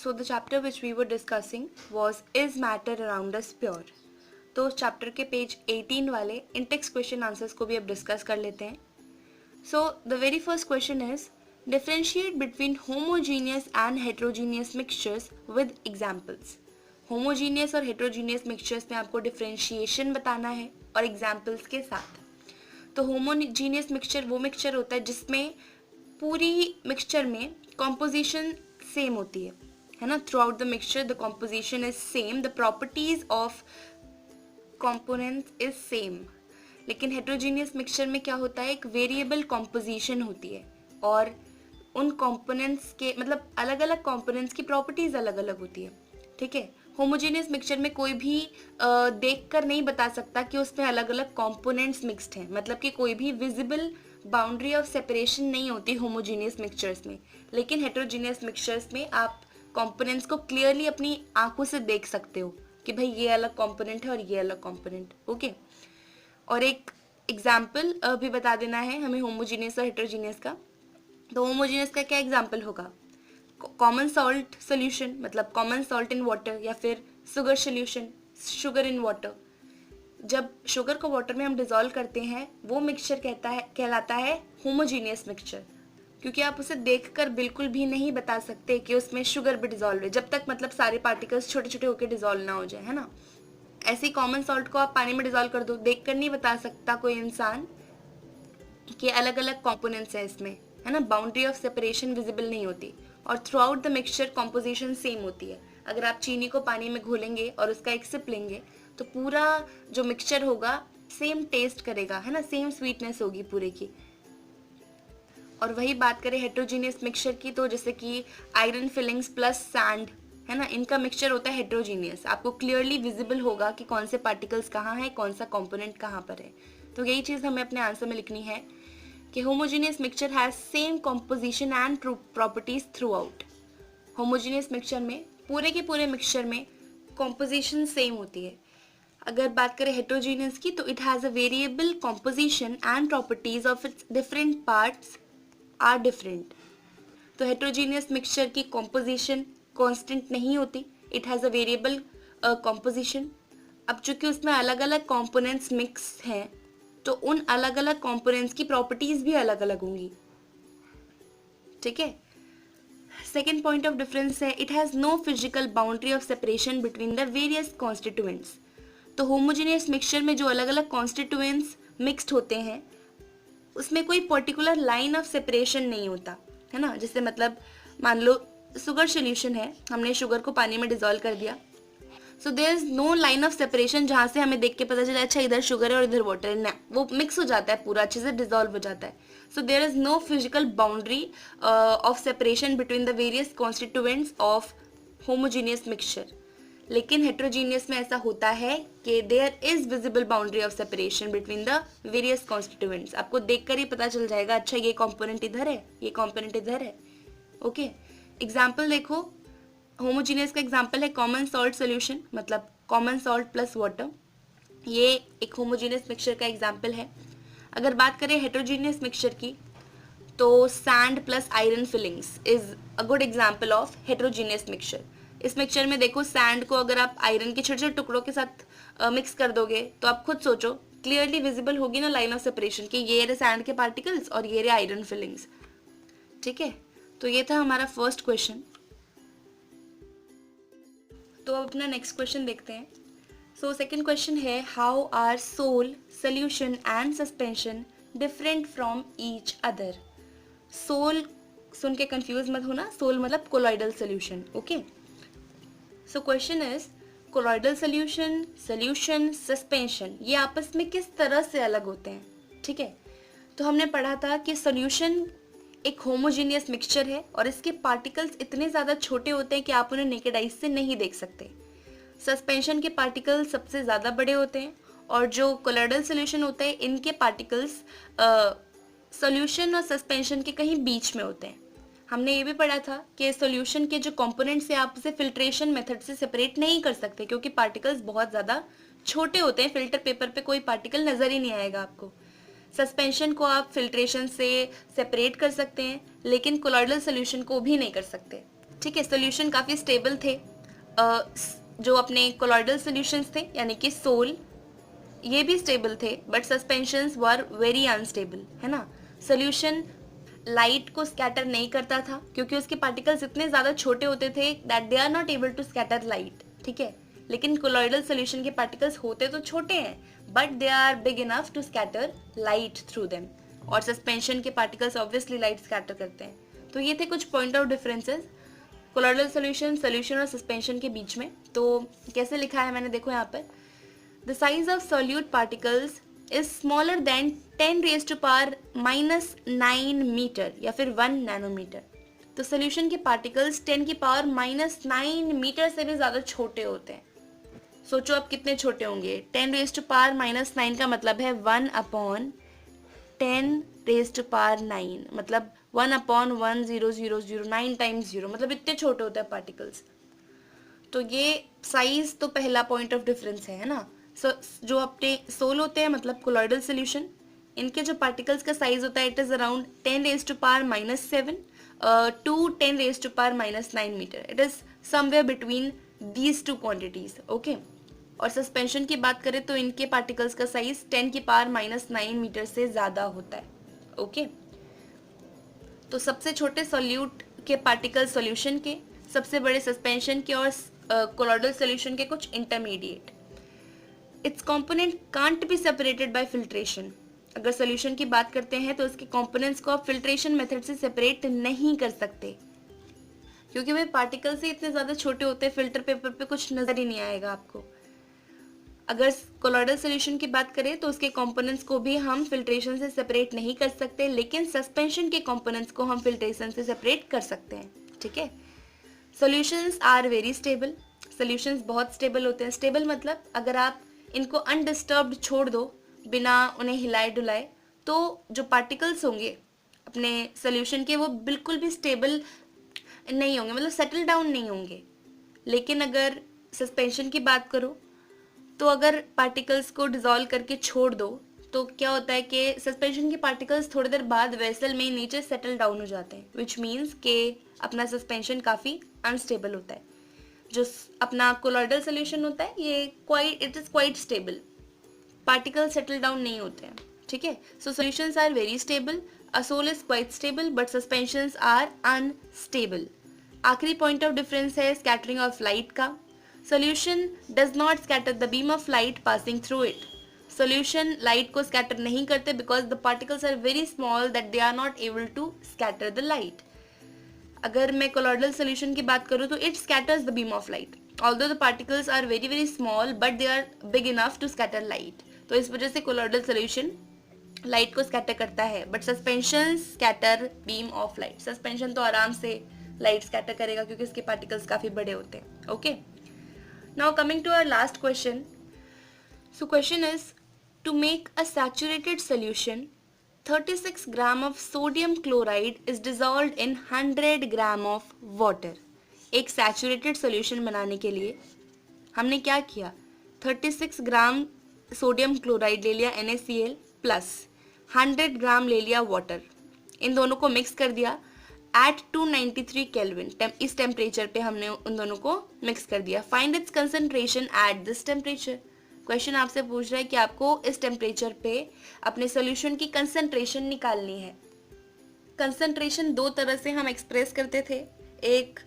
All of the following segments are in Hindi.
So the chapter which we were discussing was Is Matter Around Us Pure? तो उस चैप्टर के पेज 18 वाले इन टेक्स्ट क्वेश्चन आंसर्स को भी अब डिस्कस कर लेते हैं. So the very first question is differentiate between homogeneous and heterogeneous mixtures with examples. Homogeneous और heterogeneous mixtures में आपको differentiation बताना है और examples के साथ. तो homogeneous mixture वो mixture होता है जिसमें पूरी mixture में composition same होती है ना. Throughout the mixture the composition is same, the properties of components is same. लेकिन हेट्रोजीनियस मिक्सचर में क्या होता है, एक वेरिएबल कॉम्पोजिशन होती है और उन कंपोनेंट्स के मतलब अलग अलग कंपोनेंट्स की प्रॉपर्टीज अलग अलग होती है. ठीक है. होमोजेनियस मिक्सचर में कोई भी देखकर नहीं बता सकता कि उसमें अलग अलग कंपोनेंट्स मिक्स्ड हैं, मतलब कि कोई भी विजिबल बाउंड्री ऑफ सेपरेशन नहीं होती होमोजेनियस मिक्सचर्स में. लेकिन हेट्रोजीनियस मिक्सचर्स में आप कंपोनेंट्स को क्लियरली अपनी आंखों से देख सकते हो कि भाई ये अलग कंपोनेंट है और ये अलग कंपोनेंट. ओके. और एक एग्जाम्पल भी बता देना है हमें होमोजीनियस और हेट्रोजीनियस का. तो होमोजीनियस का क्या एग्जाम्पल होगा, कॉमन सॉल्ट सोल्यूशन, मतलब कॉमन सॉल्ट इन वाटर, या फिर sugar solution, sugar in water. जब शुगर को वाटर में हम डिजोल्व करते हैं वो मिक्सचर कहलाता है होमोजीनियस मिक्सचर, क्योंकि आप उसे देखकर बिल्कुल भी नहीं बता सकते कि उसमें शुगर भी डिजोल्व है जब तक मतलब सारे पार्टिकल्स छोटे छोटे होकर डिजोल्व ना हो जाए, है ना. ऐसे ही कॉमन सॉल्ट को आप पानी में डिजोल्व कर दो, देखकर नहीं बता सकता कोई इंसान कि अलग अलग कंपोनेंट्स हैं इसमें, है ना. बाउंड्री ऑफ सेपरेशन विजिबल नहीं होती और through out the mixture composition same होती है. अगर आप चीनी को पानी में घोलेंगे और उसका एक सिप लेंगे तो पूरा जो मिक्सचर होगा सेम टेस्ट करेगा, है ना, सेम स्वीटनेस होगी पूरे की. और वही बात करें हेट्रोजीनियस मिक्सचर की, तो जैसे कि आयरन फिलिंग्स प्लस सैंड, है ना, इनका मिक्सचर होता है हेट्रोजीनियस. आपको क्लियरली विजिबल होगा कि कौन से पार्टिकल्स कहाँ हैं, कौन सा कंपोनेंट कहाँ पर है. तो यही चीज़ हमें अपने आंसर में लिखनी है कि homogeneous mixture has same composition and properties through out. Homogeneous mixture में पूरे के पूरे मिक्सचर में कॉम्पोजिशन सेम होती है. अगर बात करें हेट्रोजीनियस की तो it has a variable composition and properties of its different parts are different. तो हेट्रोजीनियस मिक्सचर की कॉम्पोजिशन कांस्टेंट नहीं होती, it has a variable composition. अब चूंकि उसमें अलग अलग कंपोनेंट्स मिक्स हैं तो उन अलग अलग कंपोनेंट्स की प्रॉपर्टीज भी अलग अलग होंगी. ठीक है. सेकेंड पॉइंट ऑफ डिफरेंस है it has no physical boundary of separation between the various constituents. तो होमोजेनियस मिक्सचर में जो अलग अलग कॉन्स्टिट्यूएंट्स मिक्स्ड होते हैं उसमें कोई पर्टिकुलर लाइन ऑफ सेपरेशन नहीं होता, है ना. जैसे मतलब मान लो शुगर सोल्यूशन है, हमने शुगर को पानी में डिजोल्व कर दिया, so there is no line of separation जहाँ से हमें देख के पता चला अच्छा इधर शुगर है और इधर वाटर है. ना, वो मिक्स हो जाता है, पूरा अच्छे से डिजोल्व हो जाता है. So there is no physical boundary of separation between the various constituents of homogeneous mixture. लेकिन हेट्रोजीनियस में ऐसा होता है कि there is visible boundary of separation between the various constituents. आपको देखकर ही पता चल जाएगा अच्छा ये कंपोनेंट इधर है, ये कंपोनेंट इधर है. ओके. एग्जाम्पल देखो, होमोजीनियस का एग्जाम्पल है कॉमन सॉल्ट सोल्यूशन, मतलब कॉमन सॉल्ट प्लस वाटर. ये एक होमोजीनियस मिक्सचर का एग्जाम्पल है. अगर बात करें हेट्रोजीनियस मिक्सचर की तो sand plus iron filings is a good example of heterogeneous mixture. इस मिक्सचर में देखो सैंड को अगर आप आयरन के छोटे छोटे टुकड़ों के साथ मिक्स कर दोगे तो आप खुद सोचो क्लियरली विजिबल होगी ना लाइन ऑफ सेपरेशन कि ये रहे सैंड के पार्टिकल्स और ये रहे आयरन फिलिंग्स. ठीक है. तो ये था हमारा फर्स्ट क्वेश्चन. तो अब अपना नेक्स्ट क्वेश्चन देखते हैं. सो सेकंड क्वेश्चन है how are sol, solution and suspension different from each other. Sol सुन के कंफ्यूज मत होना, सोल मतलब colloidal solution. Okay. So question is colloidal solution, solution, suspension ये आपस में किस तरह से अलग होते हैं. ठीक है. तो हमने पढ़ा था कि सोल्यूशन एक होमोजीनियस मिक्सचर है और इसके पार्टिकल्स इतने ज़्यादा छोटे होते हैं कि आप उन्हें नेकेड आइज से नहीं देख सकते. सस्पेंशन के पार्टिकल्स सबसे ज़्यादा बड़े होते हैं और जो कोलॉइडल सोल्यूशन होता है इनके पार्टिकल्स सोल्यूशन और सस्पेंशन के कहीं बीच में होते हैं. हमने ये भी पढ़ा था कि सॉल्यूशन के जो कंपोनेंट्स हैं आप उसे फिल्ट्रेशन मेथड से सेपरेट नहीं कर सकते क्योंकि पार्टिकल्स बहुत ज़्यादा छोटे होते हैं, फिल्टर पेपर पे कोई पार्टिकल नज़र ही नहीं आएगा आपको. सस्पेंशन को आप फिल्ट्रेशन से सेपरेट कर सकते हैं लेकिन कोलॉइडल सोल्यूशन को भी नहीं कर सकते. ठीक है, सोल्यूशन काफ़ी स्टेबल थे। जो अपने कोलॉइडल सोल्यूशंस थे यानी कि सोल, ये भी स्टेबल थे, but suspensions were very unstable, है ना। सोल्यूशन लाइट को स्कैटर नहीं करता था क्योंकि उसके पार्टिकल्स इतने ज़्यादा छोटे होते थे that they are not able to scatter light, ठीक है। लेकिन कोलॉइडल सोल्यूशन के पार्टिकल्स होते तो छोटे हैं but they are big enough to scatter light through them, और सस्पेंशन के पार्टिकल्स ऑब्वियसली लाइट स्कैटर करते हैं। तो ये थे कुछ point of differences colloidal solution और सस्पेंशन के बीच में। तो कैसे लिखा है मैंने, देखो यहाँ पर, the size of solute particles is smaller than 10⁻⁻9 metre या फिर 1 नैनोमीटर। तो सोल्यूशन के पार्टिकल्स 10⁻⁻9 मीटर से भी ज़्यादा छोटे होते हैं। सोचो आप कितने छोटे होंगे, 10⁻⁻9 का मतलब है 1/10⁻⁹, मतलब 1/100009 टाइम्स 0, मतलब इतने छोटे होते हैं पार्टिकल्स। तो ये साइज तो पहला पॉइंट ऑफ डिफरेंस है ना। जो अपने सोल होते हैं मतलब कोलॉइडल सोल्यूशन, इनके जो पार्टिकल्स का साइज होता है it is around 10⁻⁻7 to 10⁻⁻9 metre. It is somewhere between these two quantities, okay. और सस्पेंशन की बात करें तो इनके पार्टिकल्स का साइज 10⁻⁻9 मीटर से ज़्यादा होता है, ओके। तो सबसे छोटे सॉल्यूट के पार्टिकल सॉल्यूशन के, सबसे बड़े सस्पेंशन के, और कोलॉइडल सॉल्यूशन के कुछ intermediate. It's component can't be separated by filtration. अगर सॉल्यूशन की बात करते हैं तो इसके कंपोनेंट्स को आप फिल्ट्रेशन मेथड से सेपरेट नहीं कर सकते क्योंकि वे पार्टिकल से इतने ज़्यादा छोटे होते हैं, फिल्टर पेपर पे कुछ नज़र ही नहीं आएगा आपको। अगर कोलॉइडल सॉल्यूशन की बात करें तो उसके कंपोनेंट्स को भी हम फिल्ट्रेशन से सेपरेट नहीं कर सकते, लेकिन सस्पेंशन के कंपोनेंट्स को हम फिल्ट्रेशन से सेपरेट कर सकते हैं, ठीक है। Solutions are very stable. Solutions बहुत स्टेबल होते हैं। स्टेबल मतलब अगर आप इनको अनडिस्टर्ब्ड छोड़ दो, बिना उन्हें हिलाए डुलाए, तो जो पार्टिकल्स होंगे अपने सॉल्यूशन के वो बिल्कुल भी स्टेबल नहीं होंगे, मतलब सेटल डाउन नहीं होंगे। लेकिन अगर सस्पेंशन की बात करो तो अगर पार्टिकल्स को डिसॉल्व करके छोड़ दो तो क्या होता है कि सस्पेंशन के पार्टिकल्स थोड़ी देर बाद वेसल में नीचे सेटल डाउन हो जाते हैं, विच मीन्स के अपना सस्पेंशन काफ़ी अनस्टेबल होता है। जो अपना कोलॉइडल सोल्यूशन होता है ये it is quite stable, particle settle down नहीं होते हैं, ठीक है। So solutions are very stable, a sol is quite stable but suspensions are unstable. आखिरी पॉइंट ऑफ डिफरेंस है स्कैटरिंग ऑफ लाइट का। Solution does not scatter the beam of light passing through it. Solution light को स्कैटर नहीं करते because the particles are very small that they are not able to scatter the light. अगर मैं कोलॉइडल सोल्यूशन की बात करूँ तो it scatters the beam of light, although the particles are very very small but they are big enough to scatter light. तो इस वजह से कोलॉइडल सोल्यूशन लाइट को स्कैटर करता है, but suspension scatter beam of light. Suspension तो आराम से लाइट स्कैटर करेगा क्योंकि इसके पार्टिकल्स काफ़ी बड़े होते हैं, okay. Now coming to our last question. So question is to make a saturated solution 36 gram of sodium chloride is dissolved in 100 gram of water. एक सैचुरेटेड सोल्यूशन बनाने के लिए हमने क्या किया, 36 ग्राम सोडियम क्लोराइड ले लिया NaCl प्लस 100 ग्राम ले लिया वाटर, इन दोनों को मिक्स कर दिया एट 293 केल्विन। इस टेम्परेचर पे हमने उन दोनों को मिक्स कर दिया। Find its concentration at this temperature. Question आपसे पूछ रहा है कि आपको इस टेम्परेचर पे अपने सोल्यूशन की कंसंट्रेशन निकालनी है। कंसंट्रेशन दो तरह से हम एक्सप्रेस करते थे, एक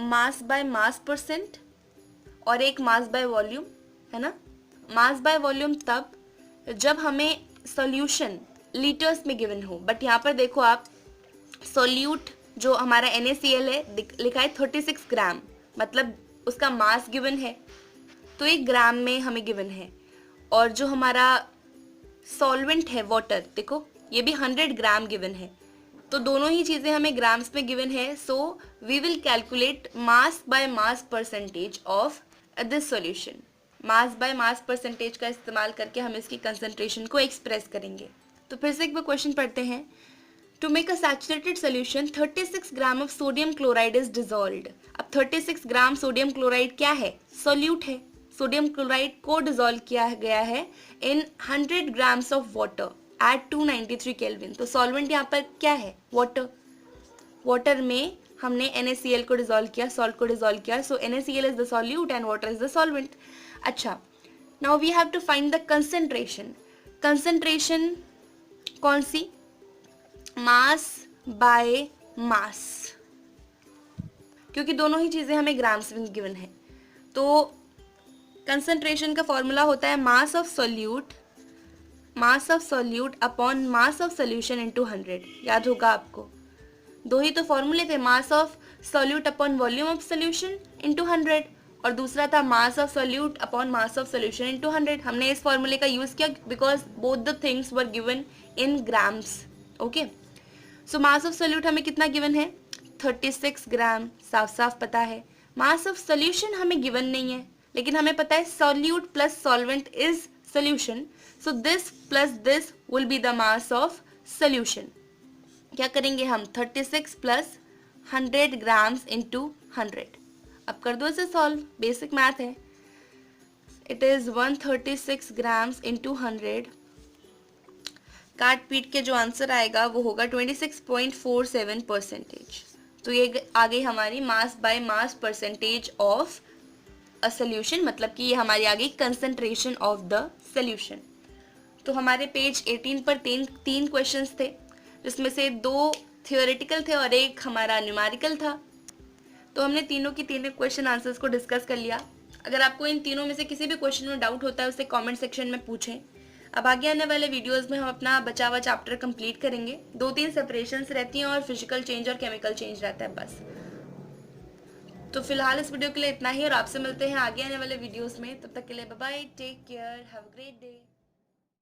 मास बाय मास परसेंट और एक मास बाय वॉल्यूम, है ना। मास बाय वॉल्यूम तब जब हमें सॉल्यूशन लीटर्स में गिवन हो, बट यहाँ पर देखो आप सोल्यूट जो हमारा NaCl है लिखा है 36 ग्राम, मतलब उसका मास गिवन है तो 1 ग्राम में हमें गिवन है, और जो हमारा सॉल्वेंट है वाटर देखो ये भी 100 ग्राम गिवन है, तो दोनों ही चीज़ें हमें ग्राम्स में गिवन है। So we will calculate mass by mass percentage of this solution. Mass by mass percentage का इस्तेमाल करके हम इसकी कंसंट्रेशन को एक्सप्रेस करेंगे। तो फिर से एक बार क्वेश्चन पढ़ते हैं। To make a saturated solution 36 gram of sodium chloride is dissolved. अब 36 ग्राम सोडियम क्लोराइड क्या है, सोल्यूट है। सोडियम क्लोराइड को डिजॉल्व किया गया है इन 100 grams of water at 293 kelvin. तो सॉल्वेंट यहाँ पर क्या है, वाटर। वाटर में हमने NaCl को डिजोल्व किया, सॉल्ट को डिजोल्व किया, so NaCl is the solute and water is the solvent. अच्छा, now we have to find the concentration. Concentration कौन सी? मास बाय मास, क्योंकि दोनों ही चीज़ें हमें ग्राम्स में गिवन है. तो कंसंट्रेशन का फॉर्मूला होता है mass of solute upon mass of solution into 100. याद होगा आपको, दो ही तो फॉर्मूले थे, mass of solute upon volume of solution into 100 और दूसरा था mass of solute upon mass of solution into 100. हमने इस फॉर्मूले का यूज़ किया because both the things were given in grams. Okay, so mass of solute हमें कितना गिवन है? 36 ग्राम, साफ साफ पता है. मास ऑफ सोल्यूशन हमें गिवन नहीं है, लेकिन हमें पता है solute plus solvent is solution, so this plus this will be the mass of solution. क्या करेंगे हम? 36 प्लस 100 ग्राम्स इंटू 100. अब कर दो इसे सॉल्व, बेसिक मैथ है. It is 136 grams into 100. काट पीट के जो आंसर आएगा वो होगा 26.47%. तो ये आ गई हमारी मास by mass percentage of a solution, मतलब कि ये हमारी आ गई कंसंट्रेशन ऑफ द सोल्यूशन. तो हमारे पेज 18 पर तीन क्वेश्चंस थे, जिसमें से 2 थियोरेटिकल थे और एक हमारा न्यूमेरिकल था. तो हमने तीनों की तीनों क्वेश्चन आंसर्स को डिस्कस कर लिया. अगर आपको इन तीनों में से किसी भी क्वेश्चन में डाउट होता है उसे कमेंट सेक्शन में पूछें. अब आगे आने वाले वीडियोस में हम अपना बचा हुआ चैप्टर कंप्लीट करेंगे. 2-3 सेपरेशंस रहती हैं और फिजिकल चेंज और केमिकल चेंज रहता है बस. तो फिलहाल इस वीडियो के लिए इतना ही और आपसे मिलते हैं आगे आने वाले वीडियोस में. तब तक के लिए bye bye, take care, have a great day.